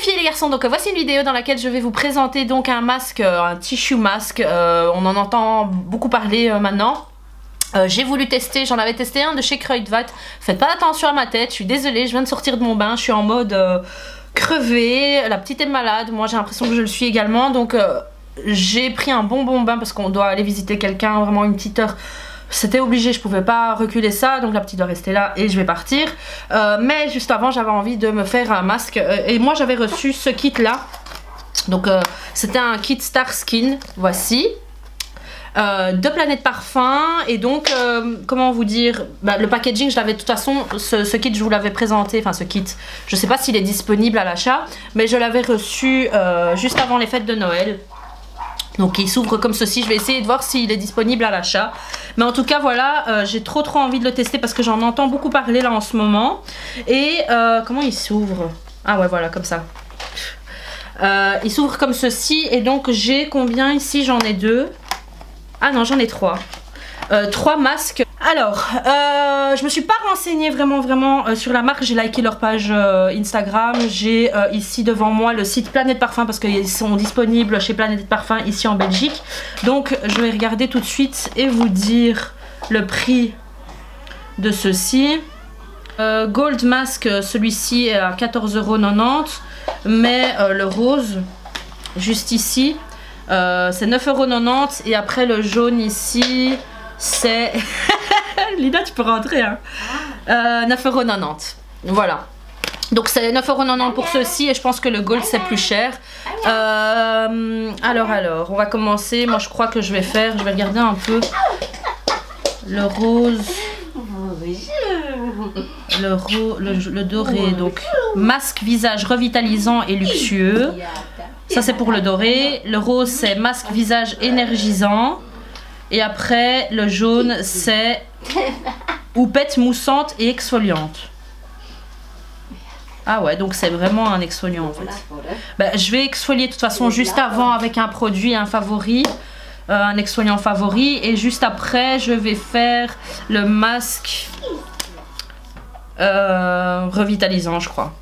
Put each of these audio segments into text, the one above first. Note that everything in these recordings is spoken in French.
filles et les garçons, donc voici une vidéo dans laquelle je vais vous présenter donc un masque, un tissue masque, on en entend beaucoup parler maintenant. J'ai voulu tester, j'en avais testé un de chez Kruidvat. Faites pas attention à ma tête, je suis désolée, je viens de sortir de mon bain, je suis en mode crevée, la petite est malade, moi j'ai l'impression que je le suis également, donc j'ai pris un bon bain parce qu'on doit aller visiter quelqu'un, vraiment une petite heure. C'était obligé, je pouvais pas reculer ça, donc la petite doit rester là et je vais partir. Mais juste avant, j'avais envie de me faire un masque et moi j'avais reçu ce kit là. Donc c'était un kit Star Skin, voici. De Planète Parfum et donc comment vous dire, le packaging je l'avais de toute façon, ce kit je vous l'avais présenté, enfin ce kit, je sais pas s'il est disponible à l'achat, mais je l'avais reçu juste avant les fêtes de Noël. Donc il s'ouvre comme ceci, je vais essayer de voir s'il est disponible à l'achat. Mais en tout cas voilà, j'ai trop envie de le tester parce que j'en entends beaucoup parler là en ce moment. Et comment il s'ouvre? Ah ouais voilà, comme ça. Il s'ouvre comme ceci et donc j'ai combien ici? J'en ai 2. Ah non, j'en ai 3. 3 masques. Alors, je me suis pas renseignée vraiment sur la marque. J'ai liké leur page Instagram. J'ai ici devant moi le site Planète Parfum parce qu'ils sont disponibles chez Planète Parfum ici en Belgique. Donc, je vais regarder tout de suite et vous dire le prix de ceci. Gold Mask, celui-ci est à 14,90 €. Mais le rose, juste ici, c'est 9,90 € et après le jaune ici c'est Lina tu peux rentrer hein. 9,90 €, voilà, donc c'est 9,90 € pour ceci et je pense que le gold c'est plus cher. Alors on va commencer. Moi je crois que je vais regarder un peu le rose, le doré. Donc masque visage revitalisant et luxueux, ça c'est pour le doré. Le rose c'est masque visage énergisant. Et après le jaune c'est houppette moussante et exfoliante. Ah ouais, donc c'est vraiment un exfoliant en fait. Je vais exfolier de toute façon juste avant avec un produit, un favori, un exfoliant favori. Et juste après je vais faire le masque revitalisant je crois.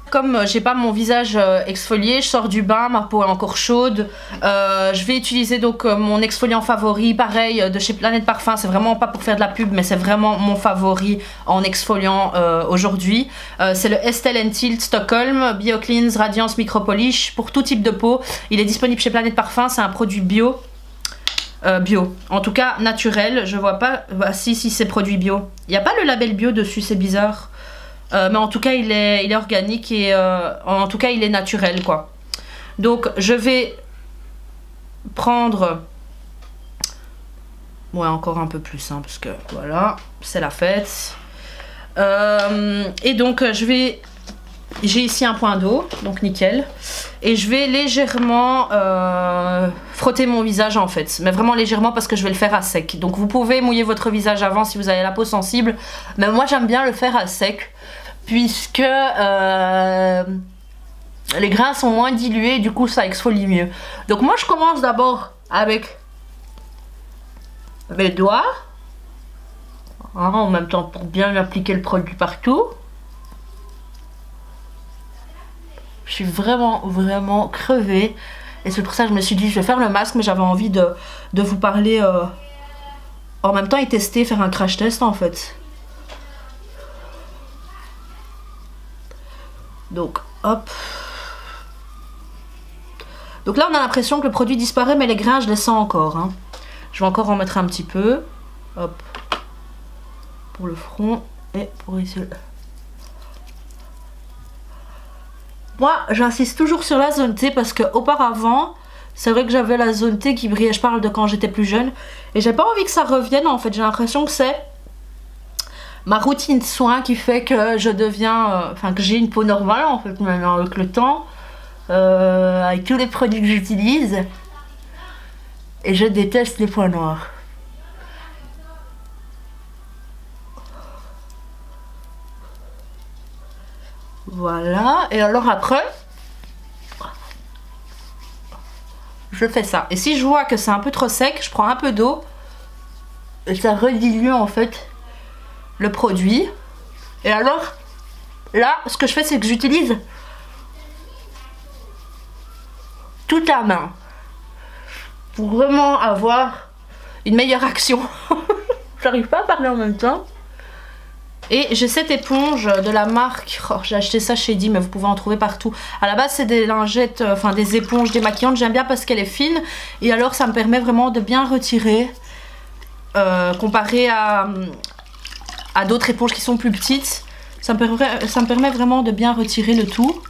Comme j'ai pas mon visage exfolié, je sors du bain, ma peau est encore chaude. Je vais utiliser donc mon exfoliant favori, pareil de chez Planète Parfum. C'est vraiment pas pour faire de la pub, mais c'est vraiment mon favori en exfoliant aujourd'hui. C'est le Estelle & Tilt Stockholm BioCleanse Radiance Micro Polish pour tout type de peau. Il est disponible chez Planète Parfum, c'est un produit bio. En tout cas naturel. Je vois pas, si c'est produit bio. Il n'y a pas le label bio dessus, c'est bizarre. Mais en tout cas il est organique et en tout cas il est naturel quoi. Donc je vais prendre encore un peu plus hein, parce que voilà c'est la fête. Et donc j'ai ici un point d'eau, donc nickel, et je vais légèrement frotter mon visage en fait, mais vraiment légèrement parce que je vais le faire à sec. Donc vous pouvez mouiller votre visage avant si vous avez la peau sensible, mais moi j'aime bien le faire à sec puisque les grains sont moins dilués et du coup ça exfolie mieux. Donc moi je commence d'abord avec mes doigts hein, en même temps pour bien appliquer le produit partout. Je suis vraiment crevée et c'est pour ça que je me suis dit je vais faire le masque, mais j'avais envie de vous parler en même temps et tester, faire un crash test en fait. Donc hop. Donc là on a l'impression que le produit disparaît mais les grains je les sens encore hein. Je vais encore en mettre un petit peu. Hop. Pour le front et pour ici. Moi j'insiste toujours sur la zone T parce que auparavant c'est vrai que j'avais la zone T qui brillait, je parle de quand j'étais plus jeune, et j'ai pas envie que ça revienne en fait. J'ai l'impression que c'est ma routine de soins qui fait que je deviens, que j'ai une peau normale en fait maintenant avec le temps, avec tous les produits que j'utilise, et je déteste les points noirs. Voilà, et alors après je fais ça, et si je vois que c'est un peu trop sec, je prends un peu d'eau et ça redilue en fait le produit. Et alors là ce que je fais c'est que j'utilise toute la main pour vraiment avoir une meilleure action. J'arrive pas à parler en même temps. Et j'ai cette éponge de la marque, oh, j'ai acheté ça chez Di, mais vous pouvez en trouver partout. À la base c'est des lingettes, enfin des éponges démaquillantes, j'aime bien parce qu'elle est fine. Et alors ça me permet vraiment de bien retirer, comparé à d'autres éponges qui sont plus petites. Ça me permet vraiment de bien retirer le tout.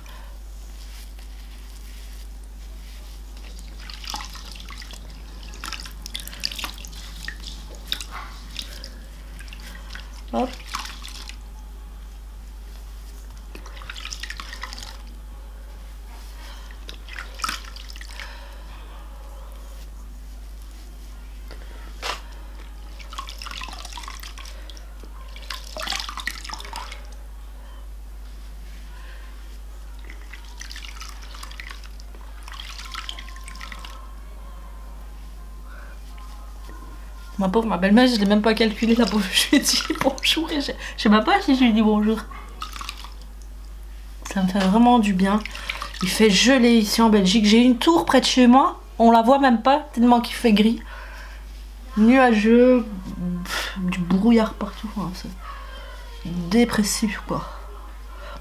Hop. Ma pauvre, ma belle-mère, je l'ai même pas calculé la pauvre. Je lui ai dit bonjour et je sais même pas si je lui ai dit bonjour. Ça me fait vraiment du bien. Il fait geler ici en Belgique. J'ai une tour près de chez moi. On la voit même pas tellement qu'il fait gris. Nuageux. Du brouillard partout. Enfin, c'est dépressif quoi.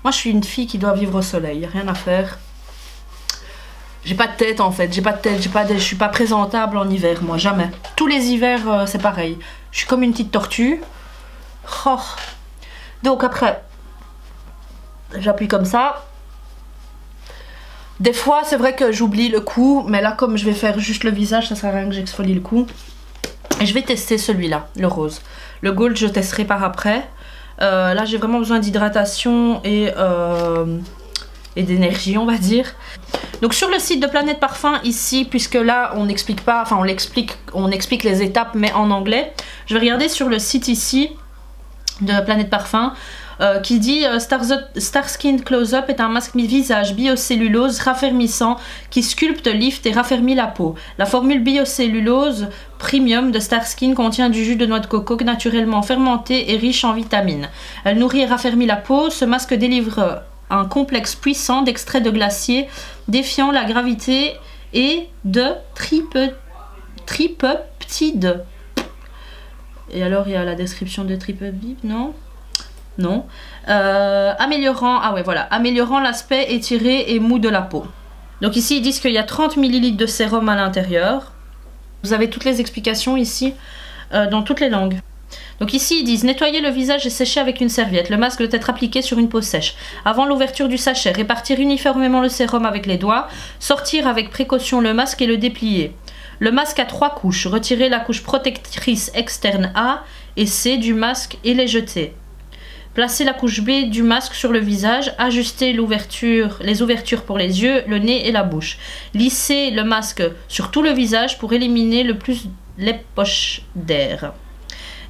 Moi je suis une fille qui doit vivre au soleil. Rien à faire. J'ai pas de tête en fait, j'ai pas de tête, je suis pas présentable en hiver, moi, jamais. Tous les hivers, c'est pareil. Je suis comme une petite tortue. Oh. Donc après, j'appuie comme ça. Des fois, c'est vrai que j'oublie le cou, mais là, comme je vais faire juste le visage, ça sert à rien que j'exfolie le cou. Et je vais tester celui-là, le rose. Le gold, je testerai par après. Là, j'ai vraiment besoin d'hydratation et d'énergie, on va dire. Donc sur le site de Planète Parfum ici, puisque là on n'explique pas, enfin on explique les étapes mais en anglais. Je vais regarder sur le site ici de Planète Parfum qui dit Star Skin Close-Up est un masque visage biocellulose raffermissant qui sculpte, lift et raffermit la peau. La formule biocellulose premium de Star Skin contient du jus de noix de coco naturellement fermenté et riche en vitamines. Elle nourrit et raffermit la peau. Ce masque délivre un complexe puissant d'extraits de glacier défiant la gravité et de tripeptides. Et alors il y a la description de tripeptides, non? Non. Améliorant l'aspect étiré et mou de la peau. Donc ici ils disent qu'il y a 30 ml de sérum à l'intérieur. Vous avez toutes les explications ici dans toutes les langues. Donc ici ils disent nettoyer le visage et sécher avec une serviette. Le masque doit être appliqué sur une peau sèche. Avant l'ouverture du sachet, répartir uniformément le sérum avec les doigts. Sortir avec précaution le masque et le déplier. Le masque a 3 couches. Retirer la couche protectrice externe A et C du masque et les jeter. Placer la couche B du masque sur le visage. Ajuster les ouvertures pour les yeux, le nez et la bouche. Lisser le masque sur tout le visage pour éliminer le plus les poches d'air.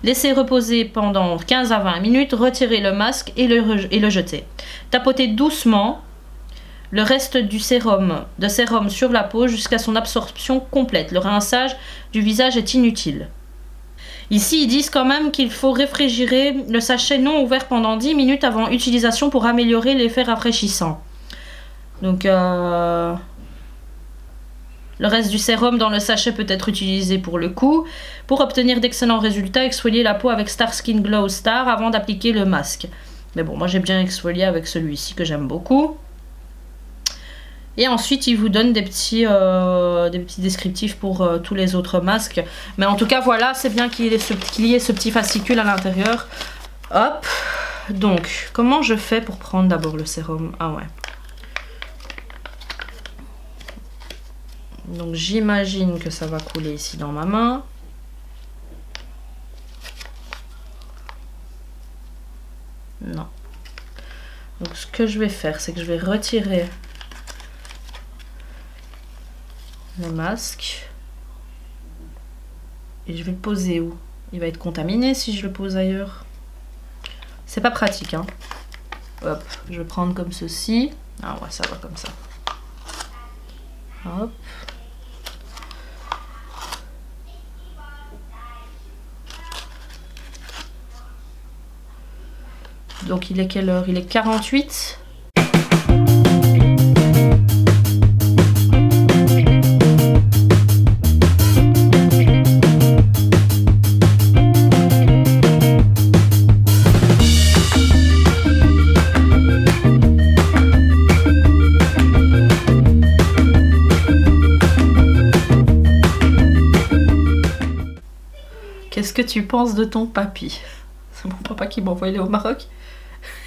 Laisser reposer pendant 15 à 20 minutes, retirer le masque et le jeter. Tapoter doucement le reste de sérum sur la peau jusqu'à son absorption complète. Le rinçage du visage est inutile. Ici, ils disent quand même qu'il faut réfrigérer le sachet non ouvert pendant 10 minutes avant utilisation pour améliorer l'effet rafraîchissant. Donc, le reste du sérum dans le sachet peut être utilisé pour le cou. Pour obtenir d'excellents résultats, exfolier la peau avec Star Skin Glow Star avant d'appliquer le masque. Mais bon, moi j'ai bien exfolié avec celui-ci que j'aime beaucoup. Et ensuite, il vous donne des petits descriptifs pour tous les autres masques. Mais en tout cas, voilà, c'est bien qu'il y ait ce petit fascicule à l'intérieur. Hop. Donc, comment je fais pour prendre d'abord le sérum? Ah ouais. Donc j'imagine que ça va couler ici dans ma main. Non. Donc ce que je vais faire, c'est que je vais retirer le masque. Et je vais le poser où? Il va être contaminé si je le pose ailleurs. C'est pas pratique, hein. Hop, je vais prendre comme ceci. Ah ouais, ça va comme ça. Hop. Donc il est quelle heure? Il est 48. que tu penses de ton papy? C'est mon papa qui m'envoie, il est au Maroc.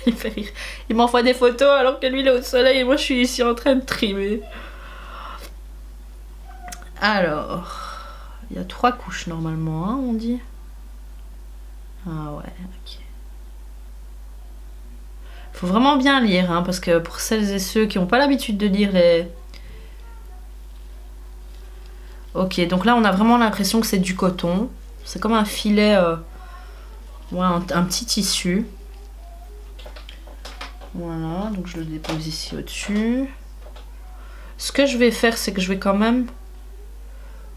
Il fait rire. Il m'envoie des photos alors que lui il est au soleil et moi je suis ici en train de trimer. Alors, il y a 3 couches normalement, hein, on dit. Ah ouais, ok. Faut vraiment bien lire, hein, parce que pour celles et ceux qui n'ont pas l'habitude de lire les... Ok, donc là on a vraiment l'impression que c'est du coton. C'est comme un filet, ouais, un petit tissu. Voilà, donc je le dépose ici au-dessus. Ce que je vais faire, c'est que je vais quand même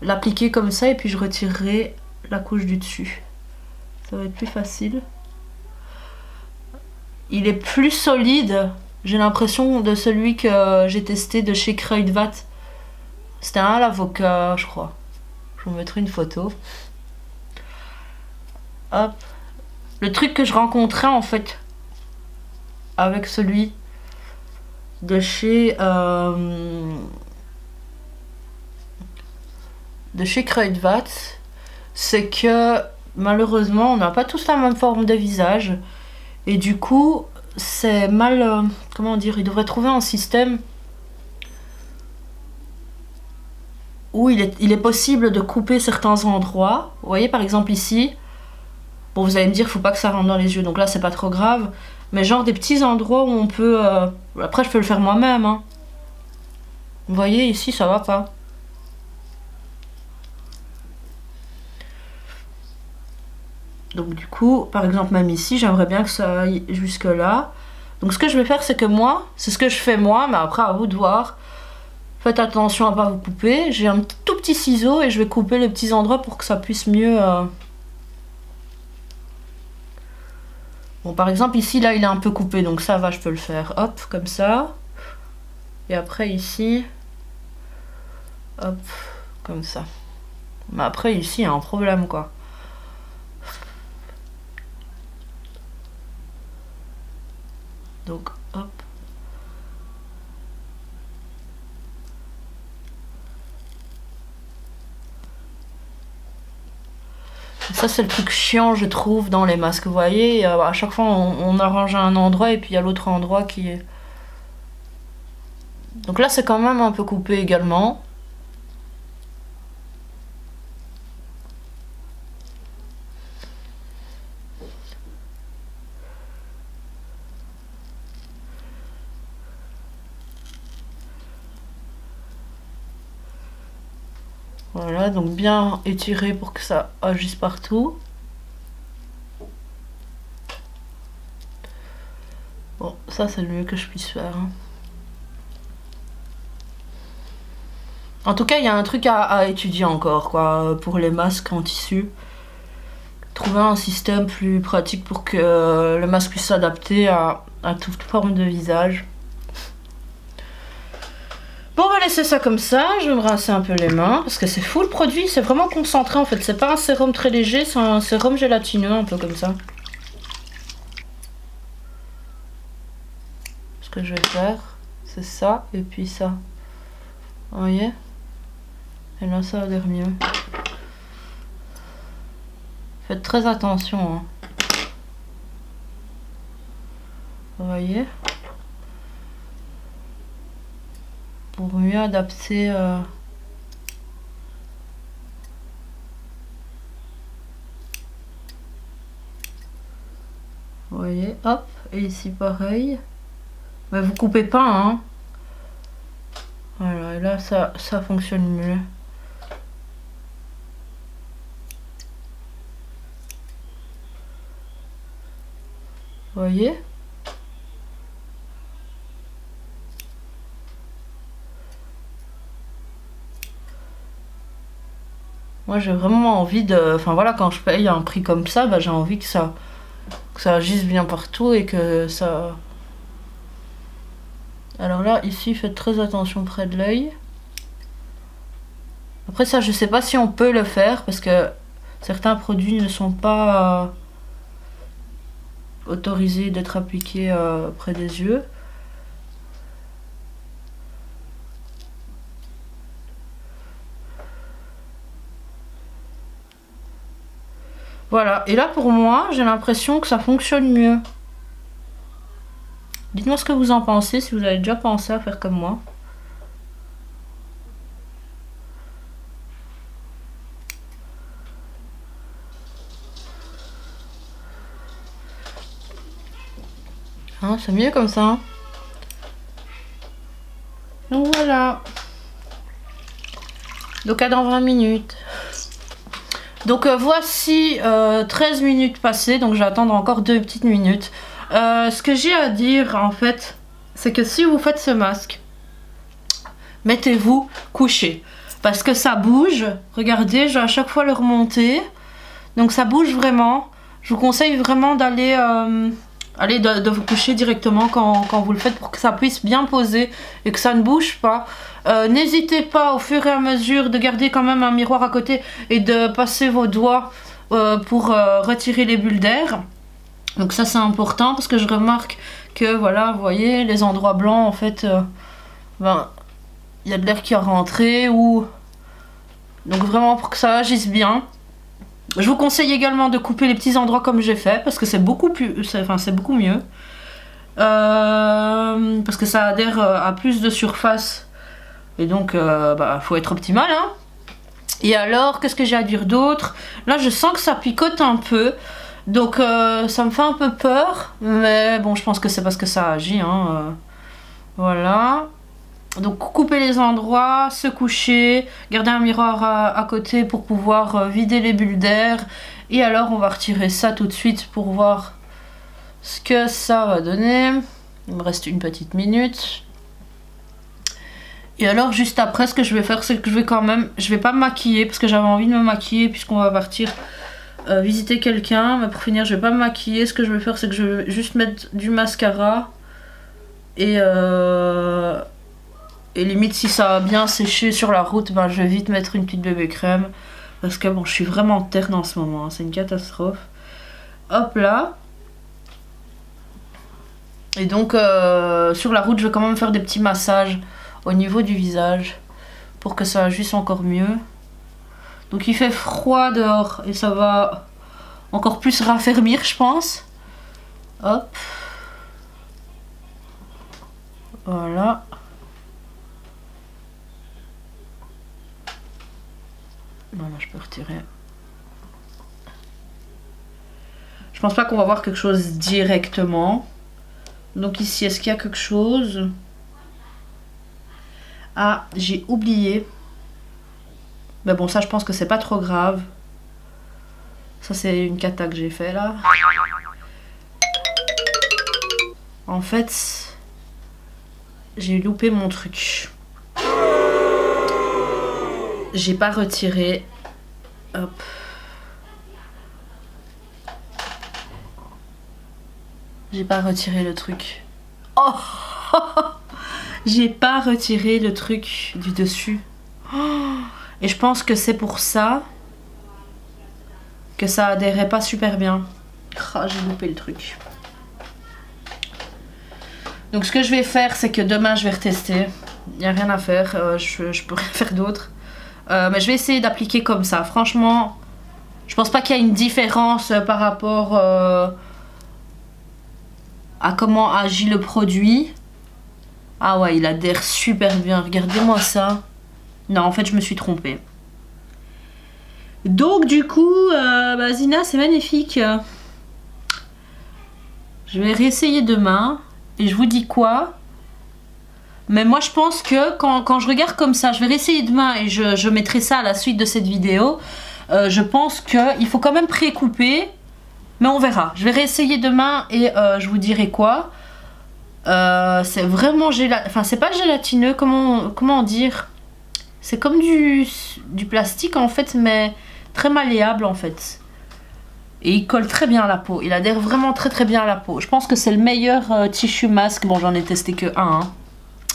l'appliquer comme ça et puis je retirerai la couche du dessus. Ça va être plus facile. Il est plus solide, j'ai l'impression, de celui que j'ai testé de chez Kruidvat. C'était un à l'avocat, je crois. Je vous mettrai une photo. Hop. Le truc que je rencontrais en fait avec celui de chez Kruidvat, c'est que malheureusement on n'a pas tous la même forme de visage et du coup c'est mal, comment dire, il devrait trouver un système où il est possible de couper certains endroits. Vous voyez par exemple ici, bon vous allez me dire faut pas que ça rentre dans les yeux, donc là c'est pas trop grave, mais genre des petits endroits où on peut, après je peux le faire moi-même, hein. Vous voyez ici ça va pas. Donc du coup, par exemple même ici, j'aimerais bien que ça aille jusque là. Donc ce que je vais faire, c'est que moi, c'est ce que je fais moi, mais après à vous de voir. Faites attention à pas vous couper. J'ai un tout petit ciseau et je vais couper les petits endroits pour que ça puisse mieux... Bon par exemple ici, là il est un peu coupé, donc ça va, je peux le faire. Hop, comme ça. Et après ici, hop, comme ça. Mais après ici, il y a un problème quoi. Donc hop. Ça c'est le truc chiant je trouve dans les masques, vous voyez, à chaque fois on arrange un endroit et puis il y a l'autre endroit qui est... Donc là c'est quand même un peu coupé également. Voilà, donc bien étiré pour que ça agisse partout. Bon, ça c'est le mieux que je puisse faire, hein. En tout cas, il y a un truc à étudier encore, quoi, pour les masques en tissu. Trouver un système plus pratique pour que le masque puisse s'adapter à toute forme de visage. Bon, on va laisser ça comme ça. Je vais me rincer un peu les mains parce que c'est fou le produit. C'est vraiment concentré en fait. C'est pas un sérum très léger, c'est un sérum gélatineux un peu comme ça. Ce que je vais faire, c'est ça et puis ça. Vous voyez? Et là, ça va l'air mieux. Faites très attention, hein. Vous voyez? Pour mieux adapter vous voyez, hop, et ici pareil. Mais vous coupez pas, hein. Voilà, et là ça fonctionne mieux. Vous voyez? Moi j'ai vraiment envie de... Enfin voilà, quand je paye un prix comme ça, bah, j'ai envie que ça agisse bien partout et que ça... Alors là, ici, faites très attention près de l'œil. Après ça, je sais pas si on peut le faire parce que certains produits ne sont pas autorisés d'être appliqués près des yeux. Voilà, et là pour moi, j'ai l'impression que ça fonctionne mieux. Dites-moi ce que vous en pensez, si vous avez déjà pensé à faire comme moi. Hein, c'est mieux comme ça. Hein. Donc voilà. Donc à dans 20 minutes. Donc voici 13 minutes passées, donc je vais attendre encore 2 petites minutes. Ce que j'ai à dire en fait, c'est que si vous faites ce masque, mettez-vous couché. Parce que ça bouge, regardez, je vais à chaque fois le remonter. Donc ça bouge vraiment. Je vous conseille vraiment d'aller de vous coucher directement quand vous le faites pour que ça puisse bien poser et que ça ne bouge pas. N'hésitez pas au fur et à mesure de garder quand même un miroir à côté et de passer vos doigts pour retirer les bulles d'air. Donc ça c'est important parce que je remarque que voilà, vous voyez, les endroits blancs en fait, ben, il y a de l'air qui est rentré ou... Donc vraiment pour que ça agisse bien. Je vous conseille également de couper les petits endroits comme j'ai fait parce que c'est beaucoup plus, c'est beaucoup mieux. Parce que ça adhère à plus de surface et donc bah, faut être optimal hein. Et alors qu'est-ce que j'ai à dire d'autre? Là je sens que ça picote un peu, donc ça me fait un peu peur, mais bon je pense que c'est parce que ça agit hein, voilà. Donc couper les endroits, se coucher, garder un miroir à côté pour pouvoir vider les bulles d'air. Et alors on va retirer ça tout de suite pour voir ce que ça va donner. Il me reste une petite minute. Et alors juste après ce que je vais faire c'est que je vais pas me maquiller parce que j'avais envie de me maquiller puisqu'on va partir visiter quelqu'un. Mais pour finir je vais pas me maquiller, ce que je vais faire c'est que je vais juste mettre du mascara. Et limite si ça va bien sécher sur la route, ben, je vais vite mettre une petite bébé crème. Parce que bon, je suis vraiment terne en ce moment, hein, c'est une catastrophe. Hop là. Et donc sur la route, je vais quand même faire des petits massages au niveau du visage. Pour que ça agisse encore mieux. Donc il fait froid dehors et ça va encore plus raffermir je pense. Hop. Voilà. Voilà, je peux retirer. Je pense pas qu'on va voir quelque chose directement. Donc ici, est-ce qu'il y a quelque chose? Ah, j'ai oublié. Mais bon, ça je pense que c'est pas trop grave. Ça c'est une cata que j'ai fait là. En fait, j'ai loupé mon truc. J'ai pas retiré. Hop. J'ai pas retiré le truc. Oh. J'ai pas retiré le truc du dessus. Oh. Et je pense que c'est pour ça que ça adhérait pas super bien. Oh, j'ai loupé le truc. Donc ce que je vais faire, c'est que demain je vais retester. Il n'y a rien à faire. Je peux rien faire d'autre. Mais je vais essayer d'appliquer comme ça. Franchement, je pense pas qu'il y a une différence par rapport à comment agit le produit. Ah ouais, il adhère super bien. Regardez-moi ça. Non, en fait, je me suis trompée. Donc, du coup, bah, Zina, c'est magnifique. Je vais réessayer demain. Et je vous dis quoi? Mais moi je pense que quand je regarde comme ça, je vais réessayer demain et je mettrai ça à la suite de cette vidéo. Je pense qu'il faut quand même pré-couper. Mais on verra. Je vais réessayer demain et je vous dirai quoi. C'est vraiment gélatineux. Enfin c'est pas gélatineux, comment dire. C'est comme du plastique en fait, mais très malléable en fait. Et il colle très bien à la peau. Il adhère vraiment très bien à la peau. Je pense que c'est le meilleur tissue masque. Bon j'en ai testé que un. Hein.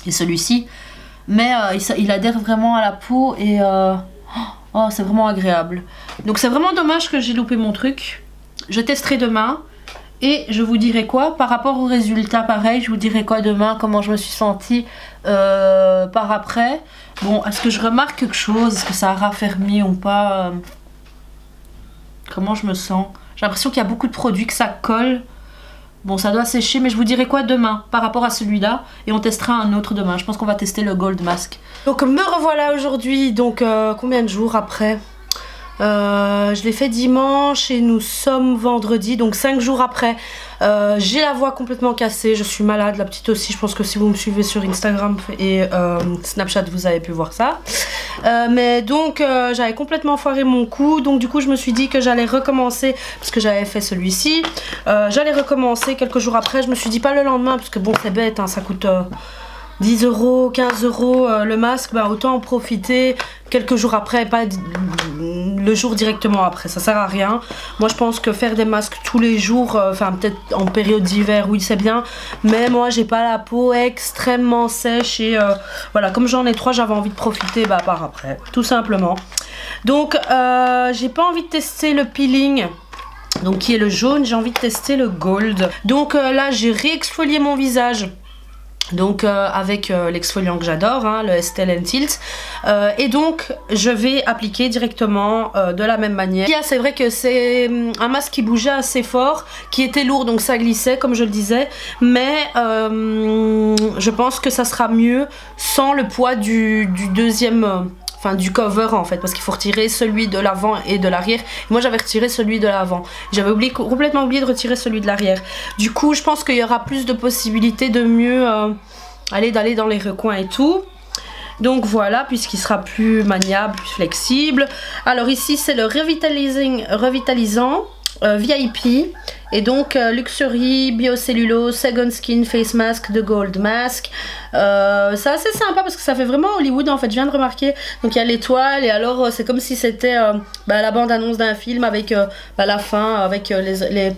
Et celui-ci, mais il adhère vraiment à la peau et oh, c'est vraiment agréable. Donc c'est vraiment dommage que j'ai loupé mon truc. Je testerai demain et je vous dirai quoi par rapport au résultat. Pareil, je vous dirai quoi demain, comment je me suis sentie par après. Bon, est-ce que je remarque quelque chose? Est-ce que ça a raffermi ou pas? comment je me sens. J'ai l'impression qu'il y a beaucoup de produits, que ça colle. Bon, ça doit sécher, mais je vous dirai quoi demain par rapport à celui-là. Et on testera un autre demain. Je pense qu'on va tester le Gold Mask. Donc me revoilà aujourd'hui. Donc combien de jours après? Je l'ai fait dimanche et nous sommes vendredi, donc 5 jours après. J'ai la voix complètement cassée, je suis malade, la petite aussi. Je pense que si vous me suivez sur Instagram et Snapchat, vous avez pu voir ça. Mais donc j'avais complètement foiré mon coup, donc du coup je me suis dit que j'allais recommencer, parce que j'avais fait celui-ci. J'allais recommencer quelques jours après, je me suis dit pas le lendemain, parce que bon c'est bête, hein, ça coûte 10 €, 15 € le masque, bah autant en profiter quelques jours après, pas le jour directement après, ça sert à rien. Moi je pense que faire des masques tous les jours, enfin peut-être en période d'hiver, oui c'est bien, mais moi j'ai pas la peau extrêmement sèche et voilà, comme j'en ai 3, j'avais envie de profiter par après, tout simplement. Donc j'ai pas envie de tester le peeling, donc qui est le jaune, j'ai envie de tester le gold. Donc là j'ai réexfolié mon visage. Donc avec l'exfoliant que j'adore, hein, le Estelle Tilt, et donc je vais appliquer directement de la même manière. C'est vrai que c'est un masque qui bougeait assez fort, qui était lourd, donc ça glissait comme je le disais, mais je pense que ça sera mieux sans le poids du deuxième... Enfin du cover en fait, parce qu'il faut retirer celui de l'avant et de l'arrière. Moi j'avais retiré celui de l'avant, j'avais complètement oublié de retirer celui de l'arrière. Du coup je pense qu'il y aura plus de possibilités de mieux d'aller dans les recoins et tout. Donc voilà, puisqu'il sera plus maniable, plus flexible. Alors ici c'est le revitalisant VIP. Et donc Luxury Biocellulose Second Skin Face Mask de Gold Mask. C'est assez sympa parce que ça fait vraiment Hollywood en fait, je viens de remarquer. Donc il y a l'étoile et alors c'est comme si c'était la bande annonce d'un film avec la fin, avec les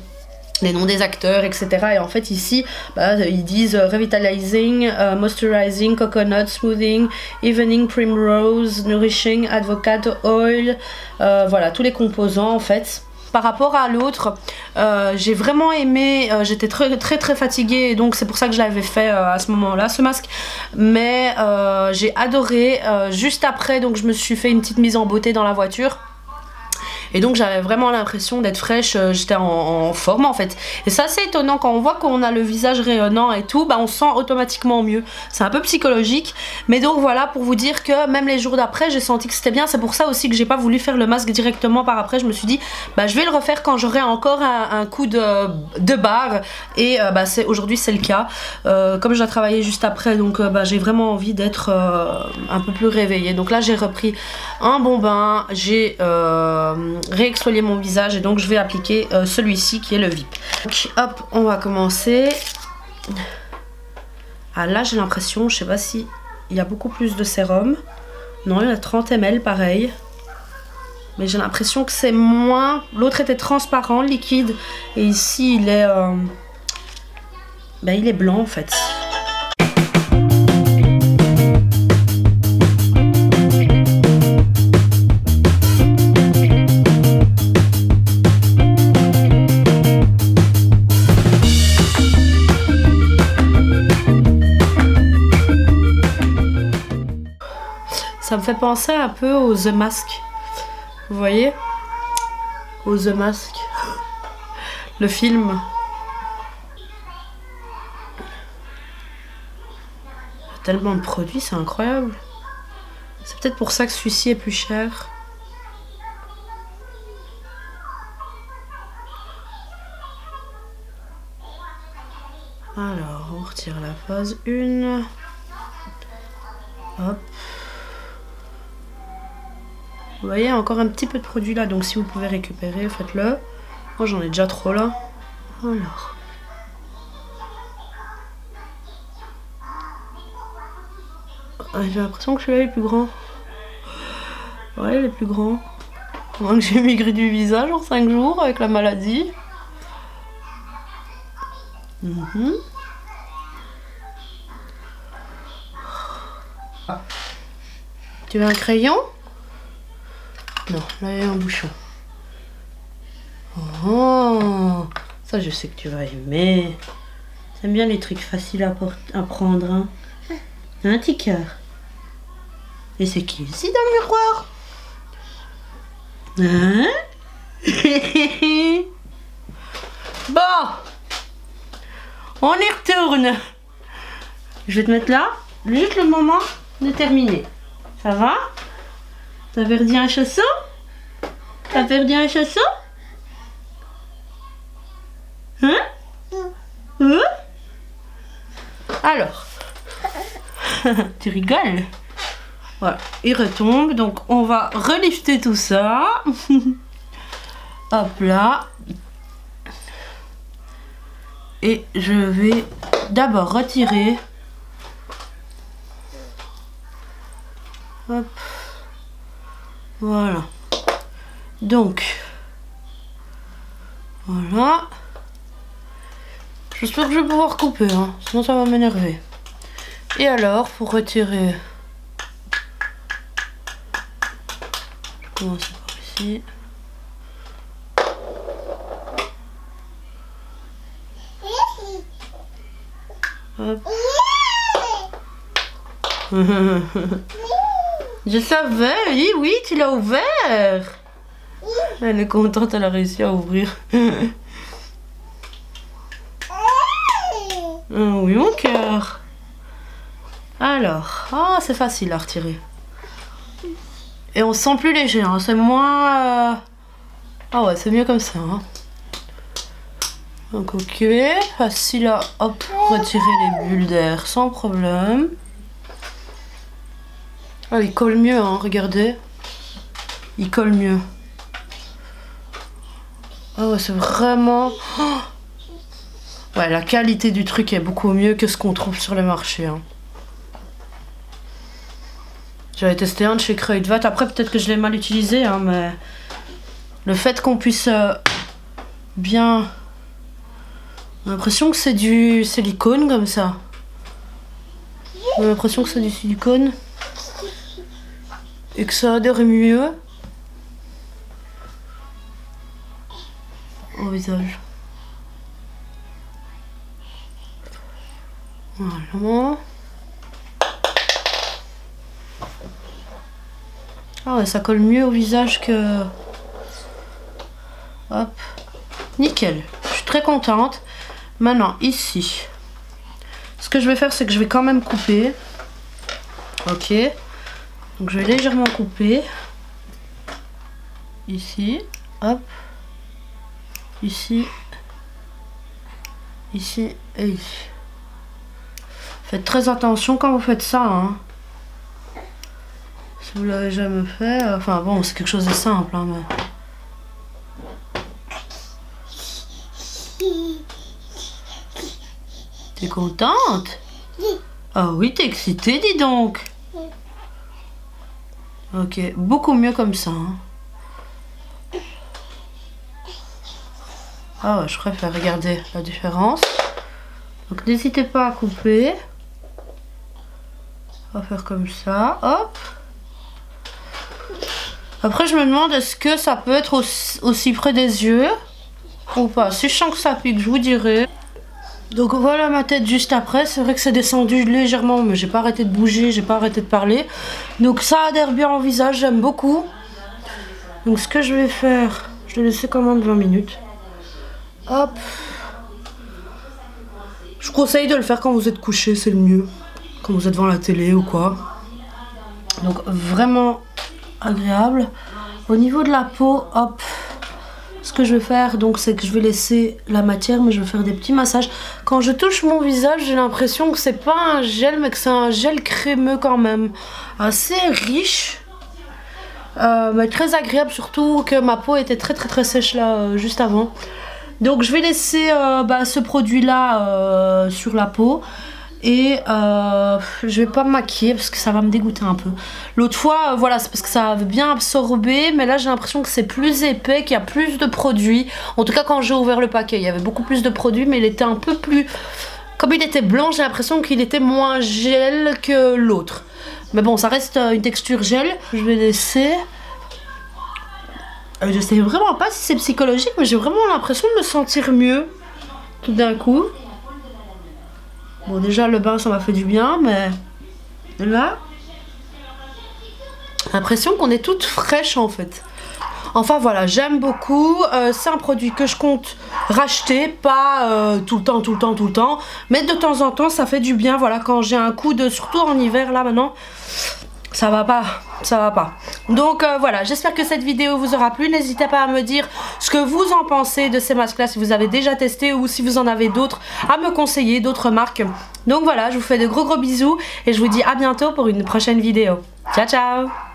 noms des acteurs, etc. Et en fait ici ils disent Revitalizing, Moisturizing, Coconut, Smoothing, Evening Primrose, Nourishing, Avocado Oil. Voilà tous les composants en fait. Par rapport à l'autre, j'ai vraiment aimé, j'étais très fatiguée et donc c'est pour ça que je l'avais fait à ce moment-là, ce masque. Mais j'ai adoré, juste après donc je me suis fait une petite mise en beauté dans la voiture. Et donc j'avais vraiment l'impression d'être fraîche, j'étais en forme en fait. Et c'est assez étonnant quand on voit qu'on a le visage rayonnant et tout, on se sent automatiquement mieux. C'est un peu psychologique. Mais donc voilà, pour vous dire que même les jours d'après, j'ai senti que c'était bien. C'est pour ça aussi que j'ai pas voulu faire le masque directement par après. Je me suis dit, je vais le refaire quand j'aurai encore un coup de barre. Et aujourd'hui c'est le cas. Comme je dois travailler juste après, donc j'ai vraiment envie d'être un peu plus réveillée. Donc là j'ai repris un bon bain, j'ai... réexfolier mon visage et donc je vais appliquer celui-ci qui est le VIP. Donc hop, on va commencer. Ah là j'ai l'impression, je sais pas si il y a beaucoup plus de sérum. Non, il y a 30 ml pareil. Mais j'ai l'impression que c'est moins. L'autre était transparent, liquide. Et ici il est il est blanc en fait. Ça me fait penser un peu aux The Mask. Vous voyez? Aux The Mask. Le film. Il y a tellement de produits, c'est incroyable. C'est peut-être pour ça que celui-ci est plus cher. Alors, on retire la phase 1. Hop. Vous voyez, encore un petit peu de produit là, donc si vous pouvez récupérer, faites-le. Moi j'en ai déjà trop là. Alors. J'ai l'impression que celui-là est plus grand. Ouais, il est plus grand. Moi que j'ai maigri du visage en 5 jours avec la maladie. Tu veux un crayon? Non, là il y a un bouchon. Oh, ça je sais que tu vas aimer. T'aimes bien les trucs faciles à prendre, hein? Un petit cœur. Et c'est qui ici dans le miroir? Hein? Bon, on y retourne. Je vais te mettre là, juste le moment de terminer. Ça va? T'as perdu un chausson? T'as perdu un chausson? Hein? Hein? Alors, tu rigoles? Voilà, il retombe, donc on va relifter tout ça. Hop là. Et je vais d'abord retirer. Hop. Voilà. Donc, voilà. J'espère que je vais pouvoir couper, hein, sinon ça va m'énerver. Et alors, pour retirer... Je commence par ici. Hop. Je savais, oui, tu l'as ouvert. Elle est contente, elle a réussi à ouvrir. Oh, oui, mon cœur. Alors, oh, c'est facile à retirer. Et on se sent plus léger, hein, c'est moins... Ah ouais, c'est mieux comme ça. Hein. Donc ok, facile à hop, retirer les bulles d'air sans problème. Ah, il colle mieux, hein, regardez. Il colle mieux. Ah ouais, c'est vraiment... Oh, ouais, la qualité du truc est beaucoup mieux que ce qu'on trouve sur le marché. Hein. J'avais testé un de chez Kruidvat. Après, peut-être que je l'ai mal utilisé, hein, mais le fait qu'on puisse bien... J'ai l'impression que c'est du silicone comme ça. J'ai l'impression que c'est du silicone. Et que ça adhère mieux au visage. Voilà. Ah ouais, ça colle mieux au visage que... Hop. Nickel. Je suis très contente. Maintenant, ici. Ce que je vais faire, c'est que je vais quand même couper. Ok. Donc je vais légèrement couper. Ici. Hop. Ici. Ici et ici. Faites très attention quand vous faites ça, hein. Si vous l'avez jamais fait, enfin bon, c'est quelque chose de simple, hein, mais... T'es contente? Ah oui, t'es excitée, dis donc. Ok, beaucoup mieux comme ça, hein. Ah ouais, je préfère regarder la différence. Donc n'hésitez pas à couper. On va faire comme ça, hop. Après je me demande est-ce que ça peut être aussi près des yeux ou pas. Si je sens que ça pique, je vous dirai. Donc voilà ma tête juste après. C'est vrai que c'est descendu légèrement, mais j'ai pas arrêté de bouger, j'ai pas arrêté de parler. Donc ça adhère bien au visage, j'aime beaucoup. Donc ce que je vais faire, je vais laisser quand même 20 minutes. Hop. Je vous conseille de le faire quand vous êtes couché, c'est le mieux. Quand vous êtes devant la télé ou quoi. Donc vraiment agréable. Au niveau de la peau, hop. Ce que je vais faire, donc, c'est que je vais laisser la matière, mais je vais faire des petits massages. Quand je touche mon visage, j'ai l'impression que c'est pas un gel, mais que c'est un gel crémeux quand même. Assez riche. Mais très agréable, surtout que ma peau était très sèche là, juste avant. Donc je vais laisser ce produit là sur la peau. Et je vais pas me maquiller parce que ça va me dégoûter un peu. L'autre fois, voilà, c'est parce que ça avait bien absorbé. Mais là, j'ai l'impression que c'est plus épais, qu'il y a plus de produits. En tout cas, quand j'ai ouvert le paquet, il y avait beaucoup plus de produits. Mais il était un peu plus... Comme il était blanc, j'ai l'impression qu'il était moins gel que l'autre. Mais bon, ça reste une texture gel. Je vais laisser... Je sais vraiment pas si c'est psychologique, mais j'ai vraiment l'impression de me sentir mieux. Tout d'un coup. Bon, déjà le bain ça m'a fait du bien, mais là, l'impression qu'on est toute fraîche en fait. Enfin voilà, j'aime beaucoup. C'est un produit que je compte racheter, pas tout le temps, mais de temps en temps ça fait du bien. Voilà, quand j'ai un coup de, surtout en hiver là maintenant, ça va pas, ça va pas. Donc voilà, j'espère que cette vidéo vous aura plu. N'hésitez pas à me dire ce que vous en pensez de ces masques là, si vous avez déjà testé ou si vous en avez d'autres à me conseiller, d'autres marques. Donc voilà, je vous fais de gros bisous et je vous dis à bientôt pour une prochaine vidéo. Ciao ciao.